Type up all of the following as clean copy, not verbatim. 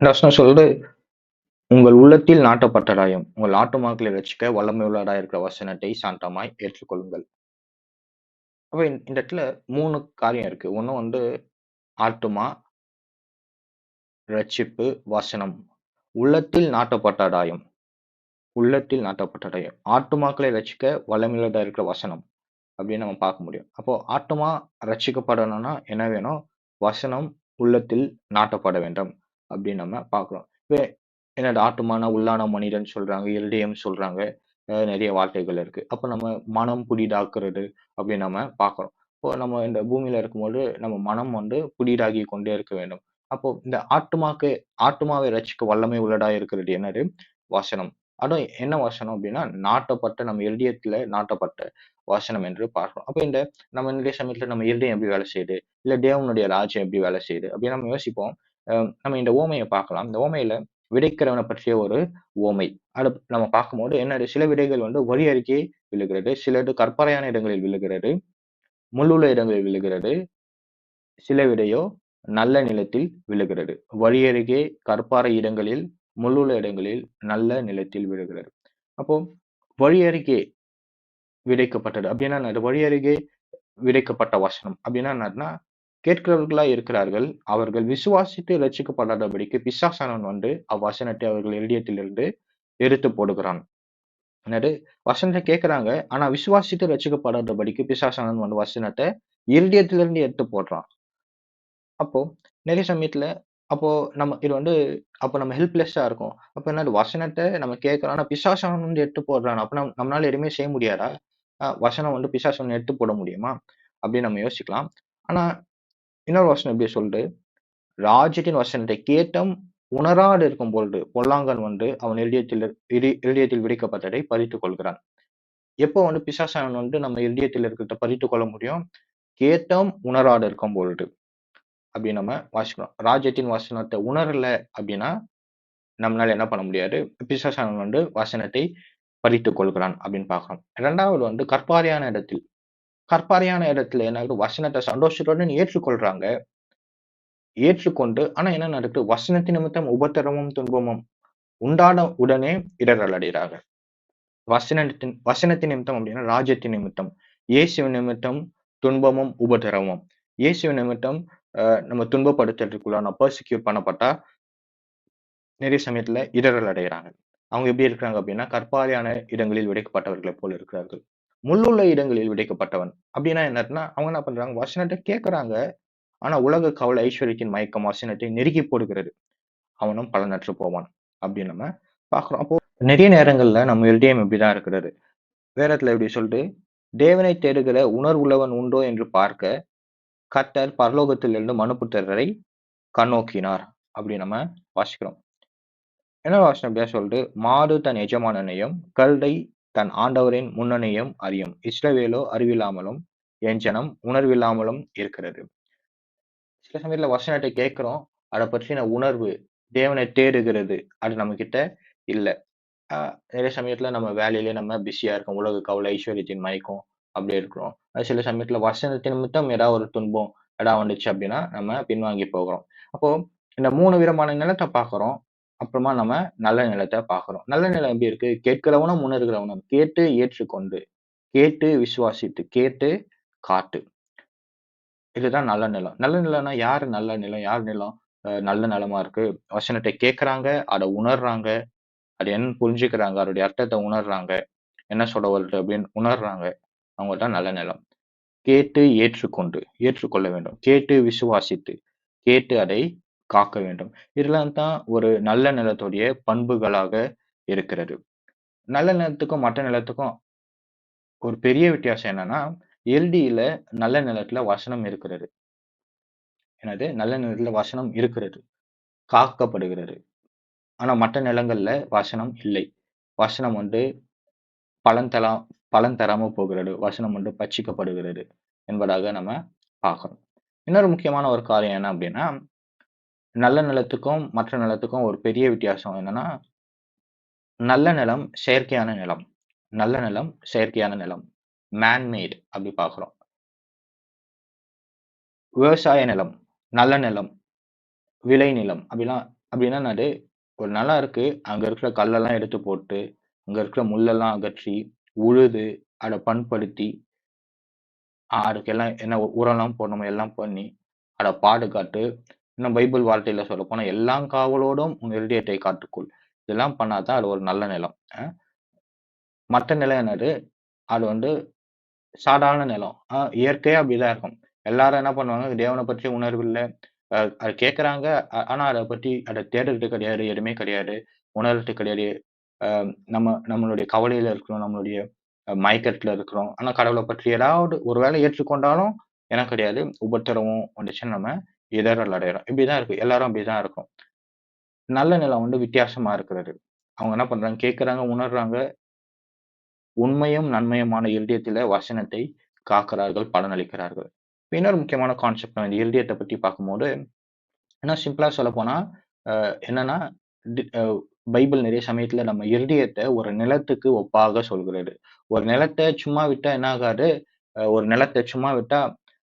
இந்த வசனம் சொல்லுது, உங்கள் உள்ளத்தில் நாட்டப்பட்ட ராயம், உங்கள் ஆத்துமாக்களை ரட்சிக்க வல்லமையுள்ளவராய் இருக்கிற வசனத்தை சாந்தமாய் ஏற்றுக்கொள்ளுங்கள். அப்ப இந்த இடத்துல 3 காரியம் இருக்கு. ஒண்ணு வந்து ஆத்துமா, ரட்சிப்பு, வசனம். உள்ளத்தில் நாட்டப்பட்ட ராயம். உள்ளத்தில் நாட்டப்பட்ட ராயம். ஆத்துமாக்களை ரட்சிக்க வல்லமையுள்ளதா இருக்கிற வசனம். அப்படின்னு நம்ம பார்க்க முடியும். அப்போ ஆத்துமா ரட்சிக்கப்படணும்னா என்ன வேணும்? வசனம் உள்ளத்தில் நாட்டப்பட வேண்டும். அப்படின்னு நம்ம பார்க்கிறோம். இப்ப என்னது ஆத்துமானா உள்ளான மனிதன் சொல்றாங்க, இருதயம் சொல்றாங்க. நெறைய வார்த்தைகள் இருக்கு. அப்ப நம்ம மனம் புதிதாக்குறது அப்படின்னு நம்ம பார்க்கிறோம். இப்போ நம்ம இந்த பூமியில இருக்கும்போது நம்ம மனம் வந்து புதிதாகி கொண்டே இருக்க வேண்டும். அப்போ இந்த ஆத்துமாவை ரட்சிக்க வல்லமை உள்ளதா இருக்கிறது என்னது? வசனம். அதுவும் என்ன வசனம் அப்படின்னா, நாட்டப்பட்ட நம்ம இருதயத்தில நாட்டப்பட்ட வசனம் என்று பார்க்கிறோம். அப்ப நம்ம இந்த சமயத்துல நம்ம இருதயம் எப்படி வேலை செய்யுது? இல்ல தேவனுடைய ராஜ்யம் எப்படி வேலை செய்யுது? அப்படின்னு நம்ம யோசிப்போம். நம்ம இந்த உவமைய பார்க்கலாம். இந்த உவமையில விதைக்கிறவன பற்றிய ஒரு உவமை. அத நம்ம பார்க்கும்போது என்னது சில விதைகள் வந்து வழி அருகே விழுகிறது. சிலது கற்பறையான இடங்களில் விழுகிறது. முள்ளுள்ள இடங்களில் விழுகிறது. சில விதையோ நல்ல நிலத்தில் விழுகிறது. வழி அருகே கற்பாறை இடங்களில், முள்ளுள்ள இடங்களில், நல்ல நிலத்தில் விழுகிறது. அப்போ வழி அருகே விதைக்கப்பட்டது. அப்படின்னா என்னது? வழி அருகே விதைக்கப்பட்ட வசனம். அப்படின்னா என்னதுன்னா, கேட்கிறவர்களாய் இருக்கிறார்கள். அவர்கள் விசுவாசித்து ரட்சிக்கப்படாதபடிக்கு பிசாசானவன் வந்து அவ்வசனத்தை அவர்கள் இருதயத்திலிருந்து எடுத்து போடுகிறான். என்னது? வசனத்த கேட்கிறாங்க. ஆனா விசுவாசித்து ரட்சிக்கப்படாதபடிக்கு பிசாசானவன் வந்து வசனத்த இருதயத்திலிருந்து எடுத்து போடுறான். அப்போ நெறைய சமயத்துல அப்போ இது வந்து அப்ப நம்ம ஹெல்ப்லெஸ்ஸா இருக்கோம். அப்ப என்னது வசனத்த நம்ம கேட்கிறோம். ஆனா பிசாசானவன் வந்து எடுத்து போடுறான். அப்ப நம்மளால எதுவுமே செய்ய முடியாதா? வசனம் வந்து பிசாசானவன் எடுத்து போட முடியுமா? அப்படின்னு நம்ம யோசிக்கலாம். ஆனா இன்னொரு வசனம் இப்படி சொல்லுது, ராஜ்யத்தின் வசனத்தை கேட்டும் உணராது இருக்கும் பொழுது, பொல்லாங்கன் வந்து அவன் இருதயத்தில் விதைக்கப்பட்டதை பறித்துக் கொள்கிறான். எப்போ வந்து பிசாசானவன் வந்து நம்ம இருதயத்தில் இருக்கிறத பறித்துக் கொள்ள முடியும்? கேட்டும் உணராது இருக்கும் பொழுது. அப்படின்னு நம்ம வாசிக்கிறோம். ராஜ்யத்தின் வசனத்தை உணரல அப்படின்னா, நம்மளால என்ன பண்ண முடியாது? பிசாசானவன் வந்து வசனத்தை பறித்துக் கொள்கிறான் அப்படின்னு பார்க்கிறோம். 2வது வந்து கற்பாறையான இடத்துல என்ன ஆகுது? வசனத்த சந்தோஷத்துடன் ஏற்றுக்கொள்றாங்க. ஏற்றுக்கொண்டு ஆனா என்ன நடக்குது? வசனத்தின் நிமித்தம் உபத்திரவமும், துன்பமும் உண்டான உடனே இடறல் அடைகிறார்கள். வசனத்தின் நிமித்தம் அப்படின்னா, ராஜ்யத்தின் நிமித்தம். இயேசுவின் நிமித்தம் துன்பமும், உபத்திரவமும். இயேசுவின் நிமித்தம் நம்ம துன்பப்படுத்துறதுக்குள்ளான பெர்சிக்யூட் பண்ணப்பட்டா, நிறைய சமயத்துல இடறல் அடைகிறாங்க. அவங்க எப்படி இருக்கிறாங்க அப்படின்னா, கற்பாறையான இடங்களில் விதைக்கப்பட்டவர்களைப் போல இருக்கிறார்கள். முள்ளுள்ள இடங்களில் விதைக்கப்பட்டவன். அப்படின்னா என்னன்னா, அவங்க என்ன பண்றாங்க? வசனத்த கேட்கறாங்க. ஆனா உலக கவலை, ஐஸ்வர்யத்தின் மயக்கம் வசனத்தை நெருக்கிப் போடுகிறது. அவனும் பலனற்று போவான். அப்படின்னு நம்ம பார்க்கிறோம். அப்போ நிறைய நேரங்கள்ல நம்ம இருதயம் இப்படிதான் இருக்கிறது. வேற இடத்துல இப்படி சொல்லிட்டு, தேவனை தேடுகிற உணர்வுள்ளவன் உண்டோ என்று பார்க்க, கர்த்தர் பரலோகத்திலிருந்து மனுபுத்திரரை கண்ணோக்கினார். அப்படி நம்ம வாசிக்கிறோம். என்ன வாசனம் இப்படியா சொல்லுது, மாடு தன் எஜமானனையும், கழுதை தன் ஆண்டவரின் முன்னணியும் அறியும். இஸ்ரவேலோ அறிவில்லாமலும், என் ஜனம் உணர்வில்லாமலும் இருக்கிறது. சில சமயத்துல வசனத்தை கேட்கிறோம். அத பற்றின உணர்வு, தேவனை தேடுகிறது, அது நம்மகிட்ட இல்ல. அ நிறைய சமயத்துல நம்ம வேலையிலே நம்ம பிஸியா இருக்கோம். உலக கவலை, ஐஸ்வர்யத்தின் மயக்கம் அப்படியே இருக்கிறோம். சில சமயத்துல வசனத்தின் நிமித்தம் ஏதாவது ஒரு துன்பம் வந்துச்சு அப்படின்னா, நம்ம பின்வாங்கி போகிறோம். அப்போ இந்த 3 விதமான நிலத்த பார்க்கிறோம். அப்புறமா நம்ம நல்ல நிலத்த பார்க்கிறோம். நல்ல நிலம் எப்படி இருக்கு? கேட்கிறவனும், உணர்கிறவனும் கேட்டு ஏற்றுக்கொண்டு, கேட்டு விசுவாசித்து, கேட்டு காட்டு. இதுதான் நல்ல நிலம். நல்ல நிலம்னா யாரு நல்ல நிலம்? யார் நிலம் நல்ல நிலமா இருக்கு? வசனத்தை கேட்கறாங்க, அத உணர்றாங்க, அது என்னன்னு புரிஞ்சுக்கிறாங்க, அதோடைய அர்த்தத்த உணர்றாங்க. என்ன சொல்ல வருது அப்படின்னு உணர்றாங்க. அவங்க தான் நல்ல நிலம். கேட்டு ஏற்றுக்கொள்ள வேண்டும். கேட்டு விசுவாசித்து, கேட்டு அதை காக்க வேண்டும். இதெல்லாம் தான் ஒரு நல்ல நிலத்துடைய பண்புகளாக இருக்கிறது. நல்ல நிலத்துக்கும் மற்ற நிலத்துக்கும் ஒரு பெரிய வித்தியாசம் என்னன்னா, எல்டியில நல்ல நிலத்துல வசனம் இருக்கிறது. என்னது? நல்ல நிலத்துல வசனம் இருக்கிறது. காக்கப்படுகிறது. ஆனா மற்ற நிலங்கள்ல வசனம் இல்லை. வசனம் வந்து பலன் தரா பலன் தராம போகிறது. வசனம் வந்து பட்சிக்கப்படுகிறது என்பதாக நம்ம பார்க்கிறோம். இன்னொரு முக்கியமான ஒரு காரியம் என்ன அப்படின்னா, நல்ல நிலத்துக்கும், மற்ற நிலத்துக்கும் ஒரு பெரிய வித்தியாசம் என்னன்னா, நல்ல நிலம் செயற்கையான நிலம். நல்ல நிலம் செயற்கையான நிலம். மேன் மேட் அப்படி பார்க்கிறோம். விவசாய நிலம், நல்ல நிலம், விளை நிலம் அப்படிலாம் அப்படின்னா என்னது, ஒரு நிலம் இருக்கு. அங்க இருக்கிற கல்லெல்லாம் எடுத்து போட்டு, அங்க இருக்கிற முள்ளெல்லாம் அகற்றி, உழுது, அத பண்படுத்தி, அதுக்கெல்லாம் என்ன உரம்லாம் போடணுமோ எல்லாம் பண்ணி, அத பாதுகாத்து, இன்னும் பைபிள் வார்த்தையில சொல்லப்போனா, "எல்லாங் காவலோடும் உன் இருதயத்தை காத்துக்கொள்." இதெல்லாம் பண்ணா தான் அது ஒரு நல்ல நிலம். மத்த நிலம் என்னது, அது வந்து சாதாரண நிலம். இயற்கையா அப்படிதான் இருக்கும். எல்லாரும் என்ன பண்ணுவாங்க, தேவன பற்றி உணர்வு இல்ல. அது கேட்கறாங்க. ஆனா அத பத்தி அத தேடுறது கிடையாது. எதுவுமே கிடையாது. உணர்றது கிடையாது. அ நம்மளுடைய கவலையில இருக்கிறோம். நம்மளுடைய மயக்கத்துல இருக்கிறோம். ஆனா கடவுள பற்றி ஏதாவது ஒரு வேளை ஏற்றுக்கொண்டாலும் என்ன கிடையாது. உபத்திரவம் வந்துச்சுன்னு நம்ம இடறல் அடையறோம். இப்படிதான் இருக்கு. எல்லாரும் அப்படிதான் இருக்கோம். நல்ல நிலம் வந்து வித்தியாசமா இருக்கிறது. அவங்க என்ன பண்றாங்க, கேட்கறாங்க, உணர்றாங்க. உண்மையும் நன்மையுமான இருதயத்தில வசனத்தை காக்கிறார்கள், பலனளிக்கிறார்கள். இன்னொரு முக்கியமான கான்செப்ட் இந்த இருதயத்த பத்தி பார்க்கும்போது, இன்னும் சிம்பிளா சொல்லப்போனா, என்னன்னா டி அ பைபிள் நிறைய சமயத்துல நம்ம இருதயத்த ஒரு நிலத்துக்கு ஒப்பாக சொல்கிறது. ஒரு நிலத்த சும்மா விட்டா என்ன ஆகாது, ஒரு நிலத்த சும்மா விட்டா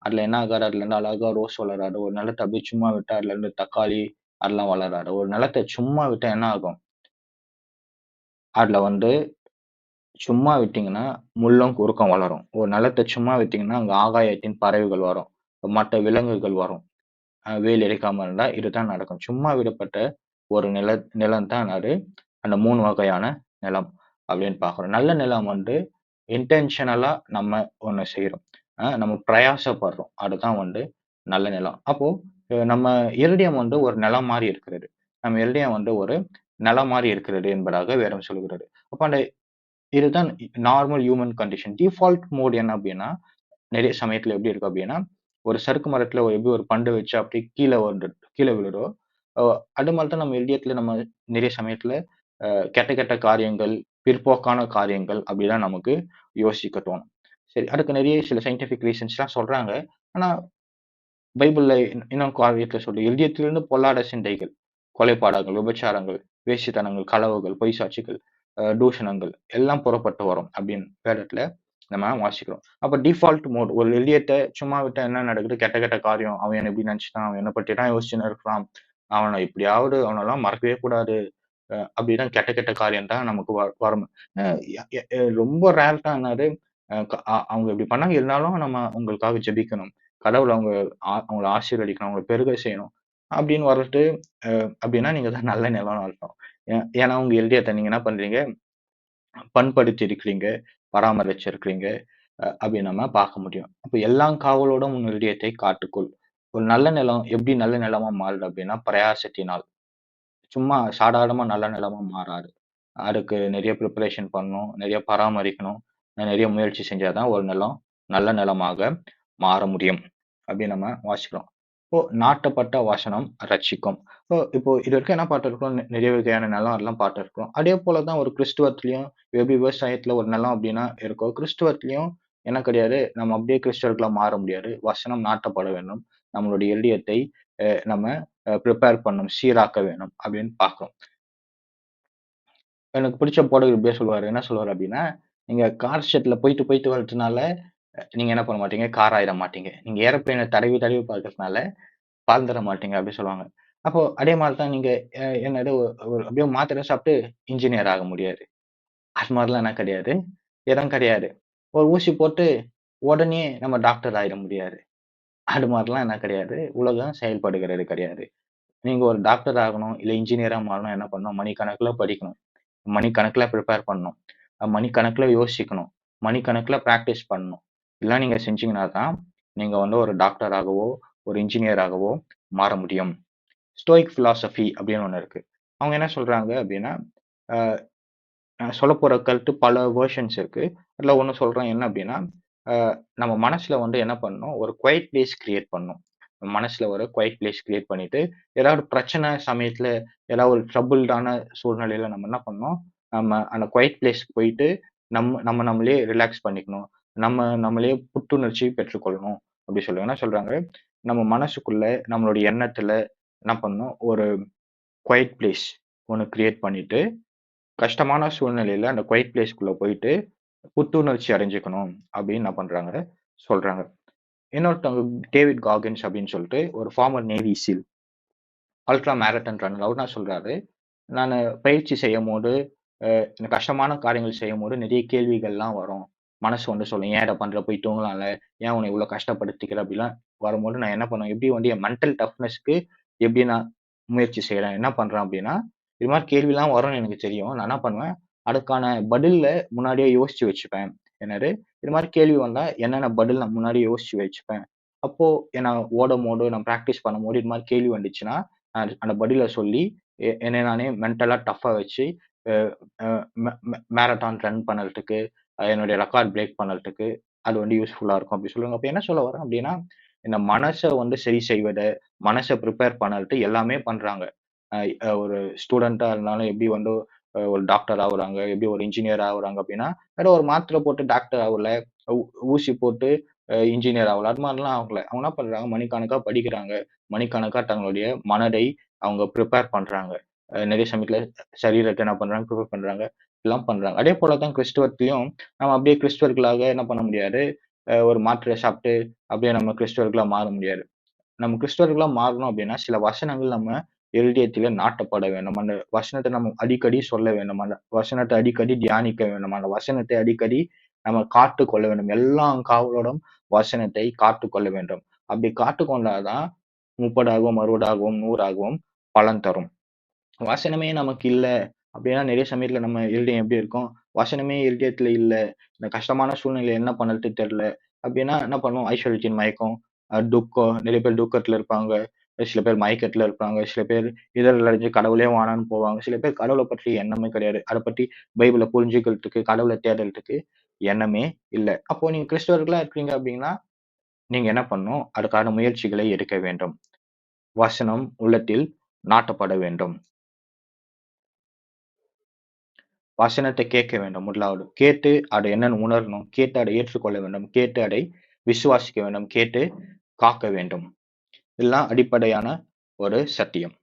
அதுல என்ன ஆகாது, அதுலருந்து அழகா ரோஸ் வளராது. ஒரு நிலத்த அப்படியே சும்மா விட்டா அதுலருந்து தக்காளி அதெல்லாம் வளராது. ஒரு நிலத்த சும்மா விட்டா என்ன ஆகும்? அதுல வந்து சும்மா விட்டீங்கன்னா, முள்ளும், குறுக்கும் வளரும். ஒரு நிலத்த சும்மா விட்டீங்கன்னா, அங்க ஆகாயத்தின் பறவைகள் வரும். மற்ற விலங்குகள் வரும். வெயில் அடிக்காம இருந்தா இதுதான் நடக்கும். சும்மா விடப்பட்ட ஒரு நிலம் தான் அது. அந்த 3 வகையான நிலம் அப்படின்னு பார்க்கிறோம். நல்ல நிலம் வந்து இன்டென்ஷனலா நம்ம ஒண்ணு செய்றோம். நம்ம பிரயாசப்படுறோம். அதுதான் வந்து நல்ல நிலம். அப்போ நம்ம இருதயம் வந்து ஒரு நிலம் மாரி இருக்கிறது. நம்ம இருதயம் வந்து ஒரு நிலம் மாரி இருக்கிறது என்பதாக வேதம் சொல்கிறது. அப்ப அந்த இதுதான் normal human condition. Default mode என்ன அப்டின்னா, நெறைய சமயத்துல எப்படி இருக்கு அப்டின்னா, ஒரு சறுக்கு மரத்துல எப்படி ஒரு பண்டு வச்சு அப்படியே கீழ விழுதோ, அ அது மாரி தான் நம்ம இதயத்துல நம்ம நெறைய சமயத்துல கெட்ட கெட்ட காரியங்கள், பிற்போக்கான காரியங்கள் அப்படிதான் நமக்கு யோசிக்க தோணும். சரி, அதுக்கு நெறைய சில சயன்டிஃபிக் ரீசன்ஸ்லாம் சொல்றாங்க. ஆனா பைபிள்ல இன்னும் காரியத்துல சொல்லி "இதயத்திலிருந்து பொல்லாத சிந்தைகள், கொலைபாடகங்கள், விபச்சாரங்கள், வேசித்தனங்கள், களவுகள், பொய் சாட்சிகள், தூஷணங்கள் எல்லாம் புறப்பட்டு வரும்" அப்படின்னு வேதத்துல நம்ம வாசிக்கிறோம். அப்ப டிஃபால்ட் மோட் ஒரு இதயத்த சும்மா விட்டா என்ன நடக்குது? கெட்ட கெட்ட காரியம். அவன் என்ன இப்படி நெனச்சுட்டான்? அவன் என்ன பத்தி தான் யோசிச்சுன்னு இருக்கிறான். அவன எப்படியாவது அவனெல்லாம் மறக்கவே கூடாது. அப்படிதான் கெட்ட கெட்ட காரியம் தான் நமக்கு வரும். அ எ எ எ ரொம்ப ரேர் தான் என்னது, அ க அ அவங்க இப்படி பண்ணாங்க இருந்தாலும் நம்ம உங்களுக்காக ஜெபிக்கணும். கடவுள் அவங்கள ஆசீர்வதிக்கணும். அவங்கள பெருக செய்யணும். அப்படின்னு வர்றது அப்படின்னா நீங்க தான் நல்ல நிலம்னு அர்த்தம். ஏன்னா உங்க இருதயத்த நீங்க என்ன பண்றீங்க? பண்படுத்தி இருக்கிறீங்க, பராமரிச்சிருக்கிறீங்க. அப்படி நம்ம பார்க்க முடியும். அப்ப "எல்லாங் காவலோடும் உன் இருதயத்தை காத்துக்கொள்." ஒரு நல்ல நிலம் எப்படி நல்ல நிலமா மாறுது அப்படின்னா, பிரயாசத்தினால். சும்மா சாதாரணமா நல்ல நிலமா மாறாது. அதுக்கு நெறைய பிரிப்பரேஷன் பண்ணணும். நெறைய பராமரிக்கணும். நெறைய முயற்சி செஞ்சா தான் ஒரு நிலம் நல்ல நிலமாக மாற முடியும். அப்படின்னு நம்ம வாசிக்கிறோம். இப்போ நாட்டப்பட்ட வசனம் ரட்சிக்கும். இப்போ இதுவரைக்கும் என்ன பார்த்திருக்கிறோம்? நிறைய வகையான நிலம் எல்லாம் பார்த்திருக்கிறோம். அதே போல தான் ஒரு கிறிஸ்துவத்திலயும் எப்படி விவசாயத்துல ஒரு நிலம் அப்படின்னா இருக்கோ, கிறிஸ்துவத்திலயும் என்ன கிடையாது, நம்ம அப்படியே கிறிஸ்தவர்களா மாற முடியாது. வசனம் நாட்டப்பட வேண்டும். நம்மளுடைய இருதயத்தை நம்ம பிரிப்பேர் பண்ணணும். சீராக்க வேணும் அப்படின்னு பார்க்கிறோம். எனக்கு பிடிச்ச பாடகர் இப்படியே சொல்லுவாரு. என்ன சொல்லுவாரு அப்படின்னா, "நீங்க கார் ஷெட்ல போயிட்டு, போயிட்டு வரதுனால, நீங்க என்ன பண்ண மாட்டீங்க, கார் ஆயிற மாட்டீங்க. நீங்க ஏரோப்ளேன தடவி, தடவி பார்க்கறதுனால பறந்துற மாட்டீங்க." அப்படி சொல்லுவாங்க. அப்போ அதே மாரி தான் நீங்க என்னது ஒரு அப்படியே மாத்திரை சாப்பிட்டு இன்ஜினியர் ஆக முடியாது. அது மாரிலாம் என்ன கிடையாது. எதுவும் கிடையாது. ஒரு ஊசி போட்டு உடனே நம்ம டாக்டர் ஆயிட முடியாது. அது மாரிலாம் என்ன கிடையாது. உலகம் செயல்படுகிறது கிடையாது. நீங்க ஒரு டாக்டர் ஆகணும், இல்ல இன்ஜினியரா மாறணும் என்ன பண்ணணும், மணிக்கணக்குல படிக்கணும். மணிக்கணக்குல பிரிப்பேர் பண்ணணும். மணிக்கணக்குல யோசிக்கணும். மணிக்கணக்குல பிராக்டிஸ் பண்ணணும். இதெல்லாம் நீங்க செஞ்சீங்கன்னா தான், நீங்க வந்து ஒரு டாக்டராகவோ, ஒரு இன்ஜினியராகவோ மாற முடியும். ஸ்டோயிக் பிலாசபி அப்படின்னு ஒண்ணு இருக்கு. அவங்க என்ன சொல்றாங்க அப்படின்னா, அ நான் சொல்லப்போற கருத்து பல வெர்ஷன்ஸ் இருக்கு. அதுல ஒண்ணு சொல்றேன் என்ன அப்படின்னா, அ நம்ம மனசுல வந்து என்ன பண்ணணும், ஒரு குவைட் பிளேஸ் கிரியேட் பண்ணணும். மனசுல ஒரு குவைட் பிளேஸ் கிரியேட் பண்ணிட்டு, ஏதாவது பிரச்சனை சமயத்துல, ஏதாவது ஒரு ட்ரபிள்டான சூழ்நிலையில நம்ம என்ன பண்ணணும், நம்ம அந்த குவைட் பிளேஸ்க்கு போயிட்டு, நம்ம நம்மளே ரிலாக்ஸ் பண்ணிக்கணும். நம்மளே புத்துணர்ச்சி பெற்றுக்கொள்ளணும். அப்படி சொல்லி என்ன சொல்றாங்க, நம்ம மனசுக்குள்ள, நம்மளுடைய எண்ணத்துல என்ன பண்ணணும், ஒரு குவைட் பிளேஸ் ஒண்ணு கிரியேட் பண்ணிட்டு, கஷ்டமான சூழ்நிலையில அந்த குவைட் பிளேஸ்க்குள்ள போயிட்டு, புத்துணர்ச்சி அடைஞ்சுக்கணும் அப்படின்னு என்ன பண்றாங்க, சொல்றாங்க. இன்னொருத்தவங்க டேவிட் காகின்ஸ் அப்படின்னு சொல்லிட்டு ஒரு former navy SEAL. Ultra marathon runner. அவரு என்ன சொல்றாரு, நானு பயிற்சி செய்யும்போது, இந்த கஷ்டமான காரியங்கள் செய்யும்போது நெறைய கேள்விகள்லாம் வரும். மனசு வந்து சொல்லும். "ஏன் இத பண்ற? போய் தூங்கலாம்ல. ஏன் உன்ன இவ்ளோ கஷ்டப்படுத்திக்கிற?" அப்படிலாம் வரும்போது நான் என்ன பண்ணுவேன், எப்படி வந்து என் மென்டல் டஃப்னஸ்க்கு எப்படி நான் முயற்சி செய்றேன், என்ன பண்றேன் அப்படின்னா, இது மாரி கேள்விலாம் வரும்னு எனக்கு தெரியும். நான் என்ன பண்ணுவேன், அதுக்கான பதில முன்னாடியே யோசிச்சு வச்சுப்பேன். என்னது, இது மாரி கேள்வி வந்தா என்னென்ன பதில் நான் முன்னாடியே யோசிச்சு வச்சுப்பேன். அப்போ நான் ஓடும்போது, நான் பிராக்டிஸ் பண்ணும்போது இது மாரி கேள்வி வந்துச்சுன்னா, அந்த பதில சொல்லி என்னைய நானே மென்டலா டஃப்பா வச்சு, அ அ மே மே மேரத்தான் ரன் பண்ணறதுக்கு, என்னுடைய ரெக்கார்ட் பிரேக் பண்ணறதுக்கு அது வந்து யூஸ்ஃபுல்லா இருக்கும் அப்படி சொல்லுவாங்க. அப்ப என்ன சொல்ல வரேன் அப்படின்னா, இந்த மனச வந்து சரி செய்வது, மனச பிரிப்பேர் பண்ணறது எல்லாமே பண்றாங்க. அ அ ஒரு ஸ்டூடெண்ட்டா இருந்தாலும் எப்படி வந்து ஒரு டாக்டர் ஆவுறாங்க, எப்படி ஒரு இன்ஜினியர் ஆவுறாங்க அப்படின்னா, ஏதோ ஒரு மாத்திரை போட்டு டாக்டர் ஆவல, ஊ ஊசி போட்டு இன்ஜினியர் ஆவல. அது மாரிலாம் ஆகல. அவங்க என்ன பண்றாங்க, மணிக்கணக்கா படிக்கிறாங்க. மணிக்கணக்கா தங்களுடைய மனதை அவங்க பிரிப்பேர் பண்றாங்க. நெறைய சமயத்துல சரீரத்த என்ன பண்றாங்க, பிரிப்பேர் பண்றாங்க. எல்லாம் பண்றாங்க. அதே போல தான் கிறிஸ்துவத்திலயும் நம்ம அப்படியே கிறிஸ்துவர்களாக என்ன பண்ண முடியாது, ஒரு மாத்திரைய சாப்பிட்டு அப்படியே நம்ம கிறிஸ்துவர்களா மாற முடியாது. நம்ம கிறிஸ்தவர்களா மாறணும் அப்படின்னா, சில வசனங்கள் நம்ம இருதயத்திலே நாட்டப்பட வேண்டும். அந்த வசனத்த நம்ம அடிக்கடி சொல்ல வேண்டும். அந்த வசனத்த அடிக்கடி தியானிக்க வேண்டும். அந்த வசனத்தை அடிக்கடி நம்ம காத்துக்கொள்ள வேண்டும். எல்லா காவலோடும் வசனத்தை காத்துக்கொள்ள வேண்டும். அப்படி காத்துக்கொண்டா தான் 30ஆகவும், 60ஆகவும், 100ஆகவும் பலன் தரும். வசனமே நமக்கு இல்ல. அப்படின்னா நெறைய சமயத்துல நம்ம இருதயம் எப்படி இருக்கும்? வசனமே இருதயத்துல இல்ல. இந்த கஷ்டமான சூழ்நிலையில என்ன பண்றது தெரியல. அப்படின்னா என்ன பண்ணும்? ஐஸ்வர்யத்தின் மயக்கம், துக்கம். நெறைய பேர் துக்கத்துல இருப்பாங்க. சில பேர் மயக்கத்துல இருப்பாங்க. சில பேர் இடறல் அடைஞ்சு கடவுளே வேணான்னு போவாங்க. சில பேர் கடவுள பற்றி எண்ணமே கிடையாது. அத பத்தி பைபிள புரிஞ்சுக்கிறதுக்கு, கடவுள தேடுறதுக்கு எண்ணமே இல்ல. அப்போ நீங்க கிறிஸ்தவர்களா இருக்கீங்க அப்படின்னா, நீங்க என்ன பண்ணணும்? அதுக்கான முயற்சிகளை எடுக்க வேண்டும். வசனம் உள்ளத்தில் நாட்டப்பட வேண்டும். வசனத்தை கேட்க வேண்டும் முதலாவது. கேட்டு அதை என்னன்னு உணரணும். கேட்டு அதை ஏற்றுக்கொள்ள வேண்டும். கேட்டு அதை விசுவாசிக்க வேண்டும். கேட்டு காக்க வேண்டும். இதெல்லாம் அடிப்படையான ஒரு சத்தியம்.